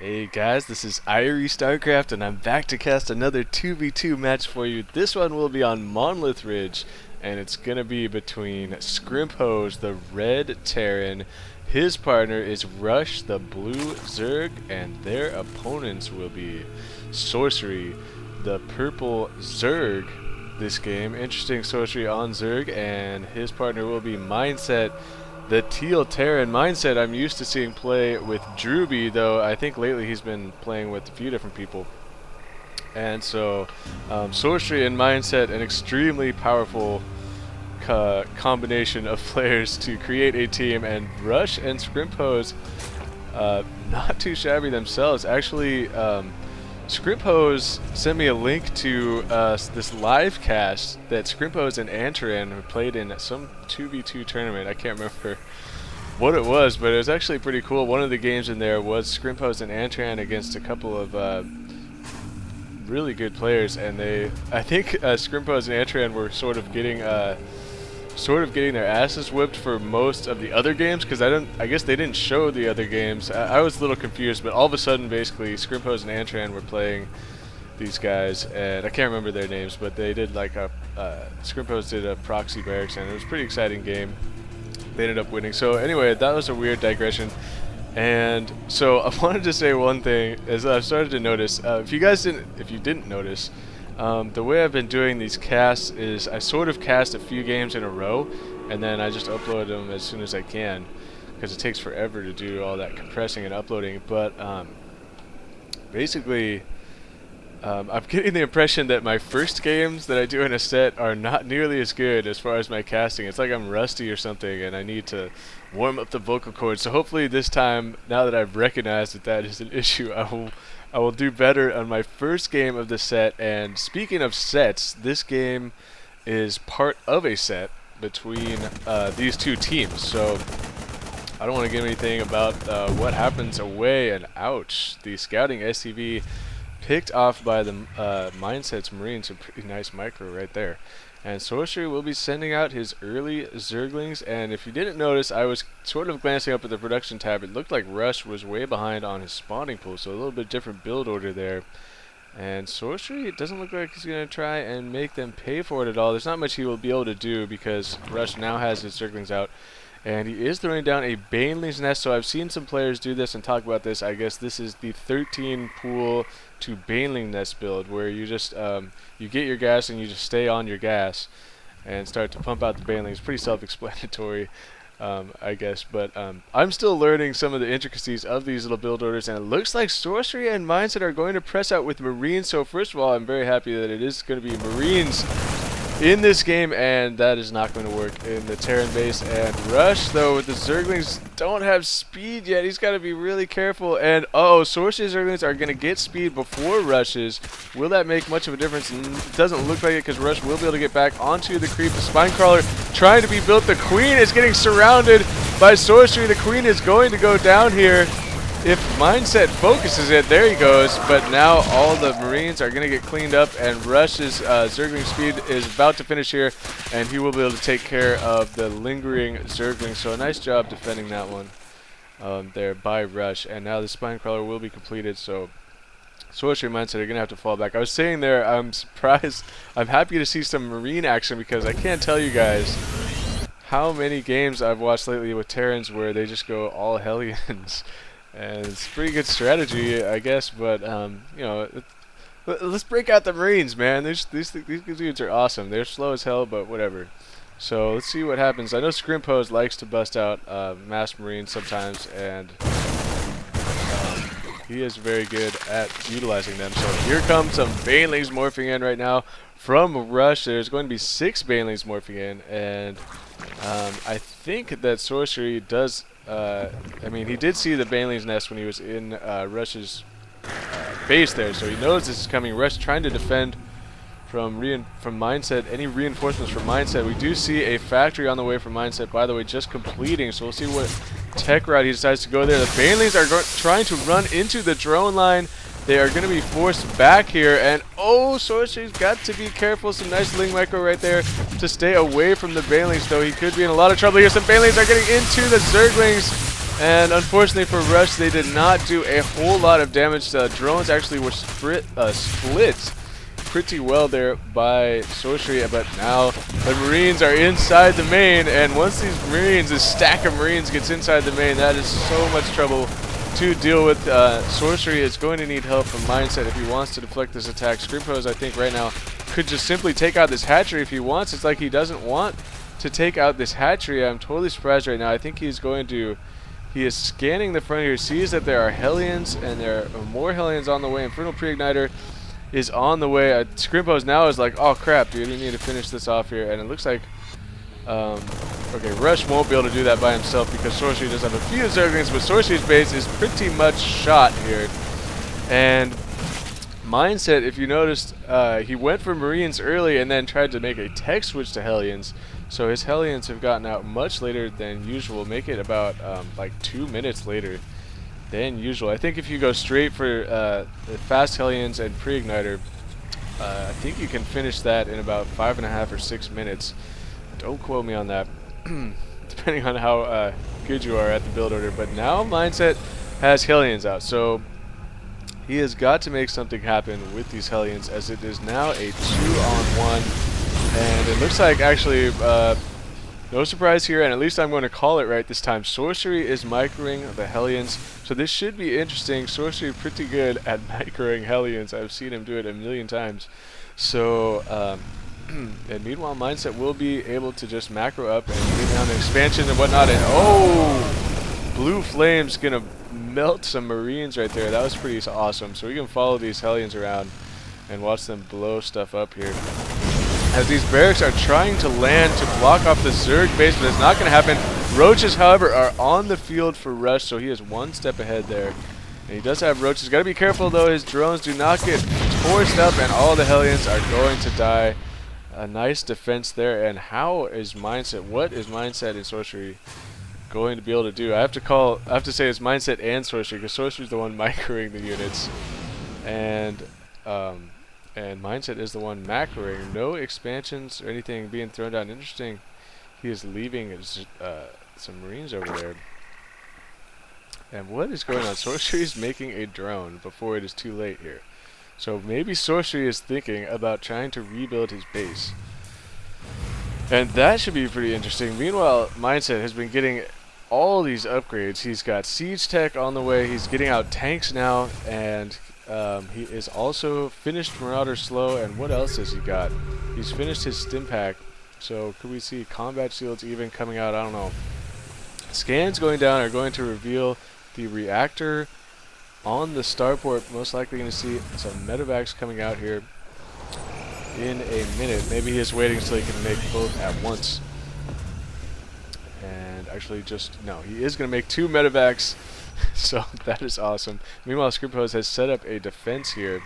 Hey guys, this is Starcraft and I'm back to cast another 2v2 match for you. This one will be on Monlyth Ridge and it's gonna be between SCRIMPHoes, the red Terran. His partner is RuSH, the blue Zerg, and their opponents will be Sorcery, the purple Zerg this game. Interesting Sorcery on Zerg, and his partner will be Mindset, the teal Terran. Mindset I'm used to seeing play with Drewby, though I think lately he's been playing with a few different people. And so Sorcery and Mindset, an extremely powerful combination of players to create a team, and RuSH and SCRIMPHoes not too shabby themselves. Actually, SCRIMPHoes sent me a link to this live cast that SCRIMPHoes and Antaran played in some 2v2 tournament. I can't remember what it was, but it was actually pretty cool. One of the games in there was SCRIMPHoes and Antaran against a couple of really good players, and I think SCRIMPHoes and Antaran were sort of getting their asses whipped for most of the other games, because I guess they didn't show the other games. I was a little confused, but all of a sudden, basically, SCRIMPHoes and Antaran were playing these guys, and I can't remember their names, but they did like SCRIMPHoes did a proxy barracks, and it was a pretty exciting game. They ended up winning. So anyway, that was a weird digression. And so I wanted to say one thing, as I've started to notice. If you didn't notice, the way I've been doing these casts is I sort of cast a few games in a row, and then I just upload them as soon as I can, because it takes forever to do all that compressing and uploading. But basically, I'm getting the impression that my first games that I do in a set are not nearly as good as far as my casting. It's like I'm rusty or something, and I need to warm up the vocal cords. So hopefully this time, now that I've recognized that that is an issue, I will do better on my first game of the set. And speaking of sets, this game is part of a set between these two teams. So I don't want to give anything about what happens away, and ouch, the scouting SCV picked off by the Mindset's Marines. A pretty nice micro right there. And Sorcery will be sending out his early Zerglings, and if you didn't notice, I was sort of glancing up at the production tab. It looked like RuSH was way behind on his spawning pool, so a little bit different build order there. And Sorcery, it doesn't look like he's going to try and make them pay for it at all. There's not much he will be able to do, because RuSH now has his Zerglings out. And he is throwing down a Baneling's Nest, so I've seen some players do this and talk about this. I guess this is the 13 pool to Baneling Nest build, where you just you get your gas and you just stay on your gas and start to pump out the Banelings. Pretty self-explanatory, I guess. But I'm still learning some of the intricacies of these little build orders, and it looks like Sorcery and Mindset are going to press out with Marines. So first of all, I'm very happy that it is going to be Marines in this game, and that is not going to work in the Terran base. And RuSH, though, with the Zerglings, don't have speed yet. He's got to be really careful. And Sorcery Zerglings are going to get speed before RuSH's. Will that make much of a difference? It doesn't look like it, because RuSH will be able to get back onto the creep. The Spinecrawler trying to be built. The Queen is getting surrounded by Sorcery. The Queen is going to go down here. If Mindset focuses it, there he goes. But now all the Marines are going to get cleaned up, and RuSH's Zergling speed is about to finish here, and he will be able to take care of the lingering Zergling. So a nice job defending that one there by RuSH. And now the Spinecrawler will be completed, so Sorcery and Mindset are going to have to fall back. I was saying there, I'm surprised. I'm happy to see some Marine action, because I can't tell you guys how many games I've watched lately with Terrans where they just go all Hellions. And it's a pretty good strategy, I guess, but you know, let's break out the Marines, man. These dudes are awesome. They're slow as hell, but whatever. So let's see what happens. I know SCRIMPHoes likes to bust out mass Marines sometimes, and he is very good at utilizing them. So here comes some Banelings morphing in right now from RuSH. There's going to be 6 Banelings morphing in, and I think that Sorcery does. I mean, he did see the Baneling's Nest when he was in RuSH's base there, so he knows this is coming. RuSH trying to defend from Mindset, any reinforcements from Mindset. We do see a factory on the way from Mindset, by the way, just completing, so we'll see what tech route he decides to go there. The Banelings are trying to run into the drone line. They are going to be forced back here, and Sorcery's got to be careful. Some nice Ling Micro right there to stay away from the Banelings, though he could be in a lot of trouble here. Some Banelings are getting into the Zerglings, And unfortunately for RuSH, they did not do a whole lot of damage. Drones actually were split pretty well there by Sorcery, but now the Marines are inside the main, and once this stack of Marines gets inside the main, that is so much trouble to deal with. Sorcery is going to need help from Mindset if he wants to deflect this attack. SCRIMPHoes, I think, right now could just simply take out this hatchery if he wants. It's like he doesn't want to take out this hatchery. I'm totally surprised right now. I think he's going to... He is scanning the front here, sees that there are Hellions, and there are more Hellions on the way. Infernal Pre-Igniter is on the way. SCRIMPHoes now is like, oh crap, dude, we need to finish this off here. And it looks like... okay, RuSH won't be able to do that by himself because Sorcery does have a few Zerglings, but Sorcery's base is pretty much shot here. And Mindset, if you noticed, he went for Marines early and then tried to make a tech switch to Hellions. So his Hellions have gotten out much later than usual, make it about like 2 minutes later than usual. I think if you go straight for the fast Hellions and Pre-Igniter, I think you can finish that in about 5.5 or 6 minutes. Don't quote me on that, depending on how good you are at the build order. But now Mindset has Hellions out, so he has got to make something happen with these Hellions, as it is now a 2-on-1. And it looks like, actually, no surprise here, and at least I'm going to call it right this time. Sorcery is microing the Hellions, so this should be interesting. Sorcery pretty good at microing Hellions. I've seen him do it a million times. So, and meanwhile, Mindset will be able to just macro up and get down the expansion and whatnot. And oh, Blue Flame's gonna melt some Marines right there. That was pretty awesome. So we can follow these Hellions around and watch them blow stuff up here, as these barracks are trying to land to block off the Zerg base, but it's not going to happen. Roaches, however, are on the field for RuSH, so he is one step ahead there. And he does have Roaches. Got to be careful, though. His drones do not get forced up, and all the Hellions are going to die. A nice defense there. And how is Mindset? What is Mindset and Sorcery going to be able to do? I have to say it's Mindset and Sorcery, because Sorcery is the one microing the units, and Mindset is the one macroing. No expansions or anything being thrown down. Interesting. He is leaving some Marines over there. And what is going on? Sorcery is making a drone before it is too late here. So maybe Sorcery is thinking about trying to rebuild his base. And that should be pretty interesting. Meanwhile, Mindset has been getting all these upgrades. He's got Siege Tech on the way. He's getting out tanks now, and he is also finished Marauder Slow. And what else has he got? He's finished his Stim Pack. So could we see Combat Shields even coming out? I don't know. Scans going down are going to reveal the reactor on the starport. Most likely going to see some medevacs coming out here in a minute. Maybe he is waiting until he can make both at once. And actually no, he is going to make 2 medevacs. So that is awesome. Meanwhile, SCRIMPHoes has set up a defense here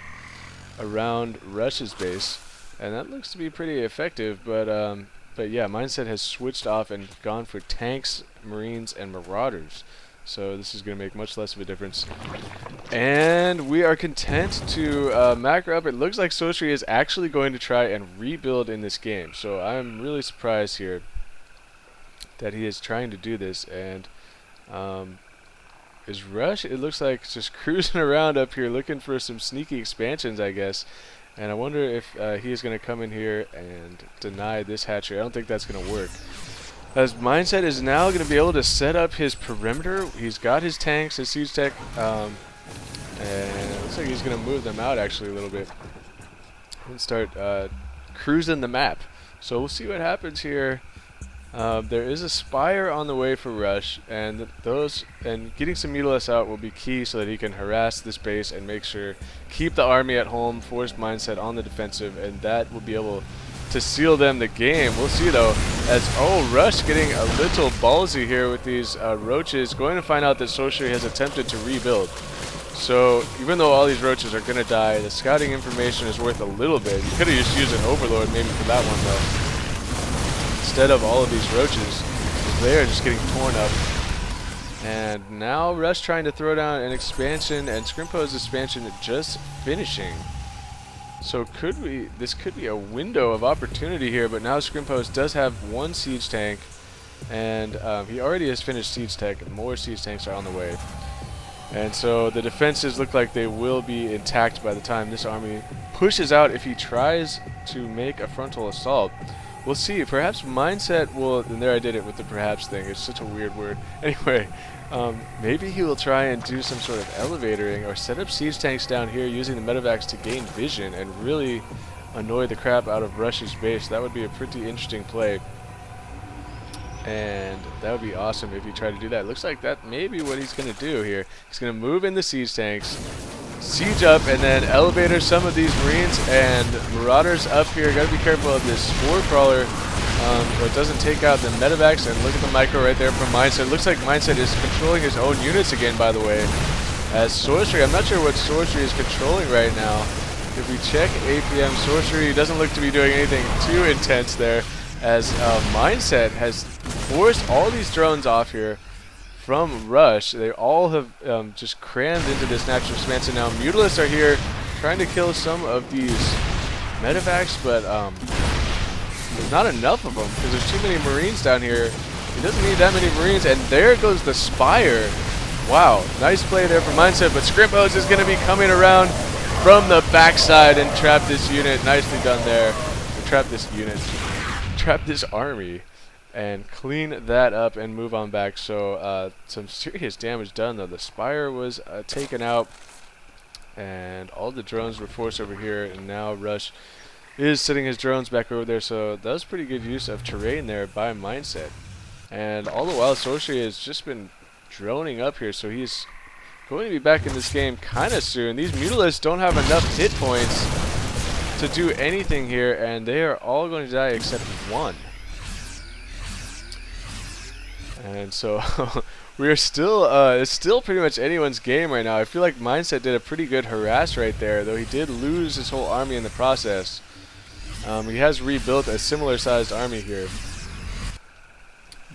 around RuSH's base, and that looks to be pretty effective. But yeah, Mindset has switched off and gone for tanks, Marines, and Marauders. So this is going to make much less of a difference. And we are content to macro up. It looks like Sorcery is actually going to try and rebuild in this game. So I'm really surprised here that he is trying to do this. And is RuSH, it looks like, just cruising around up here looking for some sneaky expansions, I guess. And I wonder if he is going to come in here and deny this hatchery. I don't think that's going to work, as Mindset is now going to be able to set up his perimeter. He's got his tanks, his siege tech, and it looks like he's going to move them out actually a little bit and start cruising the map. So we'll see what happens here. There is a Spire on the way for RuSH, and getting some Mutilis out will be key so that he can harass this base and make sure, keep the army at home, force Mindset on the defensive, and that will be able to seal them the game. We'll see though, as RuSH getting a little ballsy here with these roaches, going to find out that Sorcery has attempted to rebuild. So even though all these roaches are going to die, the scouting information is worth a little bit. You could have just used an Overlord maybe for that one though, instead of all of these roaches. They are just getting torn up. And now RuSH trying to throw down an expansion, and SCRIMPHoes expansion just finishing. So this could be a window of opportunity here, but now SCRIMPHoes does have 1 siege tank, and he already has finished siege tech, and more siege tanks are on the way. And so the defenses look like they will be intact by the time this army pushes out if he tries to make a frontal assault. We'll see. Perhaps Mindset will... And there I did it with the perhaps thing. It's such a weird word. Anyway, maybe he will try and do some sort of elevatoring or set up siege tanks down here using the medevacs to gain vision and really annoy the crap out of RuSH's base. That would be a pretty interesting play. And that would be awesome if he tried to do that. It looks like that may be what he's going to do here. He's going to move in the siege tanks, siege up, and then elevator some of these Marines and Marauders up here. Got to be careful of this Spore Crawler so it doesn't take out the medevacs. And look at the micro right there from Mindset. It looks like Mindset is controlling his own units again, by the way. As Sorcery, I'm not sure what Sorcery is controlling right now. If we check APM Sorcery, he doesn't look to be doing anything too intense there, as Mindset has forced all these drones off here from RuSH. They all have just crammed into this natural expansion. Now Mutalisks are here trying to kill some of these medevacs, but there's not enough of them because there's too many Marines down here. He doesn't need that many Marines, and there goes the Spire. Wow, nice play there from Mindset, but SCRIMPHoes is going to be coming around from the backside and trap this unit. Nicely done there. Trap this unit. Trap this army and clean that up and move on back. So some serious damage done though. The Spire was taken out and all the drones were forced over here, and now RuSH is sitting his drones back over there. So that was pretty good use of terrain there by Mindset. And all the while Sorcery has just been droning up here, so he's going to be back in this game kind of soon. These Mutalisks don't have enough hit points to do anything here, and they are all going to die except one. And so we're still it's still pretty much anyone's game right now. I feel like Mindset did a pretty good harass right there, though he did lose his whole army in the process. He has rebuilt a similar sized army here,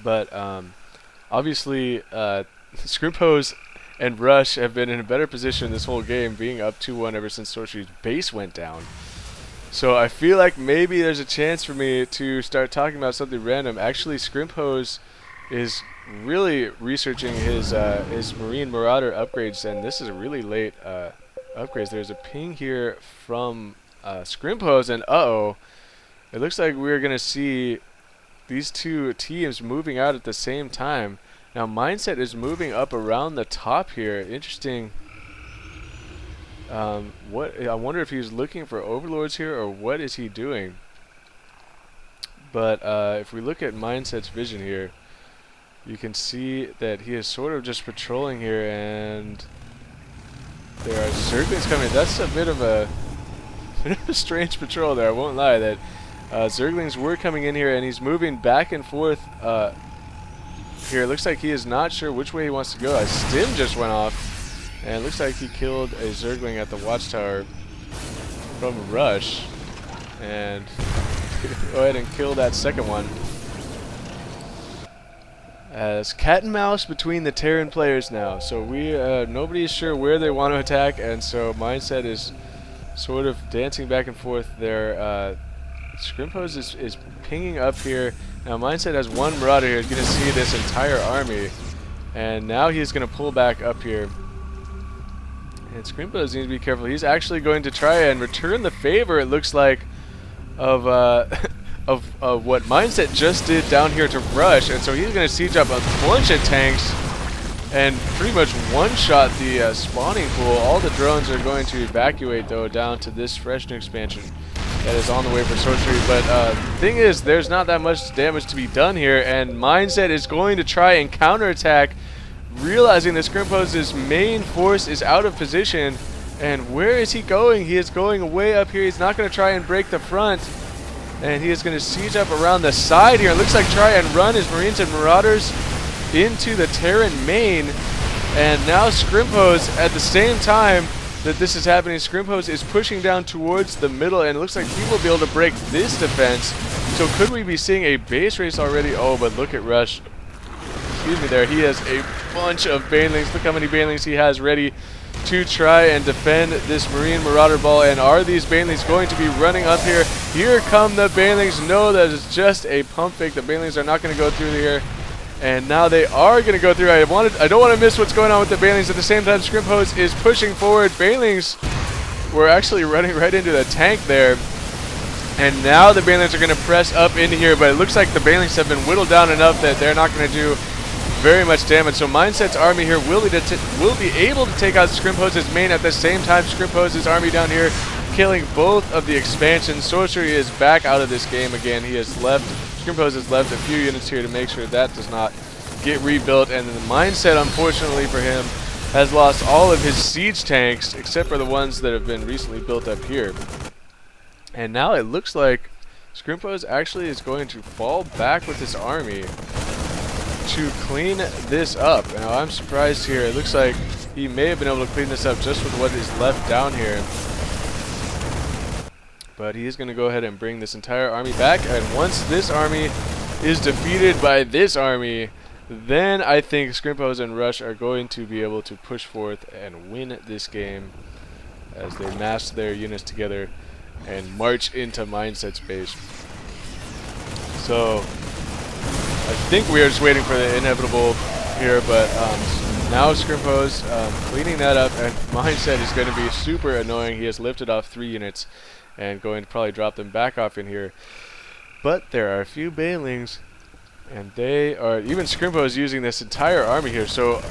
but obviously SCRIMPHoes and RuSH have been in a better position this whole game, being up 2-1 ever since Sorcery's base went down. So I feel like maybe there's a chance for me to start talking about something random. Actually, SCRIMPHoes is really researching his Marine Marauder upgrades, and this is a really late upgrades. There's a ping here from SCRIMPHoes, and uh-oh, it looks like we're going to see these two teams moving out at the same time. Now Mindset is moving up around the top here. Interesting. I wonder if he's looking for overlords here, or what is he doing? But if we look at Mindset's vision here, you can see that he is sort of just patrolling here, and there are Zerglings coming. That's a bit of a strange patrol there, I won't lie. That Zerglings were coming in here, and he's moving back and forth here. It looks like he is not sure which way he wants to go. A stim just went off, and it looks like he killed a Zergling at the watchtower from RuSH. And go ahead and kill that second one. As cat and mouse between the Terran players now. So we nobody is sure where they want to attack, and so Mindset is sort of dancing back and forth there. SCRIMPHoes is pinging up here. Now Mindset has one Marauder here. He's going to see this entire army, and now he's going to pull back up here. And SCRIMPHoes needs to be careful. He's actually going to try and return the favor, it looks like, of what Mindset just did down here to RuSH, and so he's going to siege up a bunch of tanks and pretty much one-shot the spawning pool. All the drones are going to evacuate, though, down to this fresh new expansion that is on the way for Sorcery. But the thing is, there's not that much damage to be done here, and Mindset is going to try and counterattack, realizing that SCRIMPHoes' main force is out of position. And where is he going? He is going way up here. He's not going to try and break the front, and he is going to siege up around the side here. It looks like try and run his Marines and Marauders into the Terran main. And now SCRIMPHoes, at the same time that this is happening, SCRIMPHoes is pushing down towards the middle, and it looks like he will be able to break this defense. So could we be seeing a base race already? Oh, but look at RuSH. Excuse me there. He has a bunch of Banelings. Look how many Banelings he has ready to try and defend this Marine Marauder ball. And are these Banelings going to be running up here? Here come the Banelings. No, that is just a pump fake. The Banelings are not going to go through here. And now they are going to go through. I don't want to miss what's going on with the Banelings. At the same time, SCRIMPHoes is pushing forward. Banelings were actually running right into the tank there. And now the Banelings are going to press up into here. But it looks like the Banelings have been whittled down enough that they're not going to do very much damage. So Mindset's army here will be able to take out SCRIMPHoes' main. At the same time, SCRIMPHoes' army down here killing both of the expansions. Sorcery is back out of this game again. He has left. SCRIMPHoes has left a few units here to make sure that does not get rebuilt. And then the Mindset, unfortunately for him, has lost all of his siege tanks except for the ones that have been recently built up here. And now it looks like SCRIMPHoes actually is going to fall back with his army to clean this up. Now I'm surprised here. It looks like he may have been able to clean this up just with what is left down here. But he is going to go ahead and bring this entire army back. And once this army is defeated by this army, then I think SCRIMPHoes and RuSH are going to be able to push forth and win this game as they mass their units together and march into Mindset's base. So I think we are just waiting for the inevitable here, but now SCRIMPHoes cleaning that up, and Mindset is going to be super annoying. He has lifted off 3 units and going to probably drop them back off in here. But there are a few Banelings, and they are, even SCRIMPHoes using this entire army here. So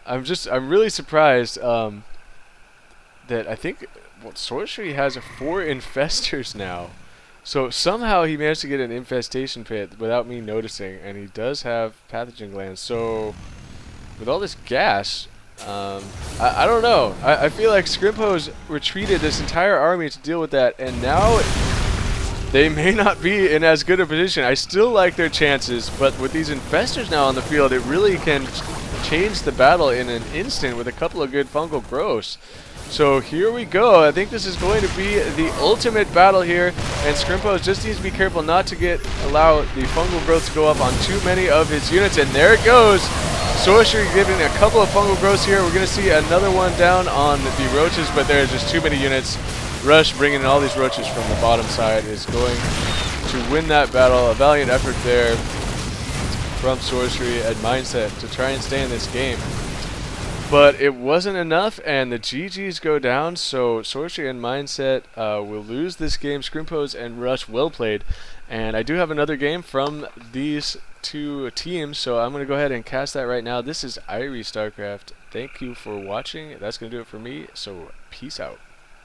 I'm really surprised that I think Sorcery has 4 infestors now. So somehow he managed to get an infestation pit without me noticing, and he does have pathogen glands. So with all this gas, I don't know. I feel like SCRIMPHoes retreated this entire army to deal with that, and now they may not be in as good a position. I still like their chances, but with these infestors now on the field, it really can change the battle in an instant with a couple of good fungal growths. So here we go. I think this is going to be the ultimate battle here, and SCRIMPHoes just needs to be careful not to allow the fungal growth to go up on too many of his units. And there it goes. Sorcery giving a couple of fungal growths here. We're going to see another one down on the roaches, but there are just too many units. RuSH bringing in all these roaches from the bottom side is going to win that battle. A valiant effort there from Sorcery and Mindset to try and stay in this game. But it wasn't enough, and the GGs go down, so Sorcery and Mindset will lose this game. SCRIMPHoes and RuSH well played. And I do have another game from these 2 teams, so I'm going to go ahead and cast that right now. This is Starcraft. Thank you for watching. That's going to do it for me, so peace out.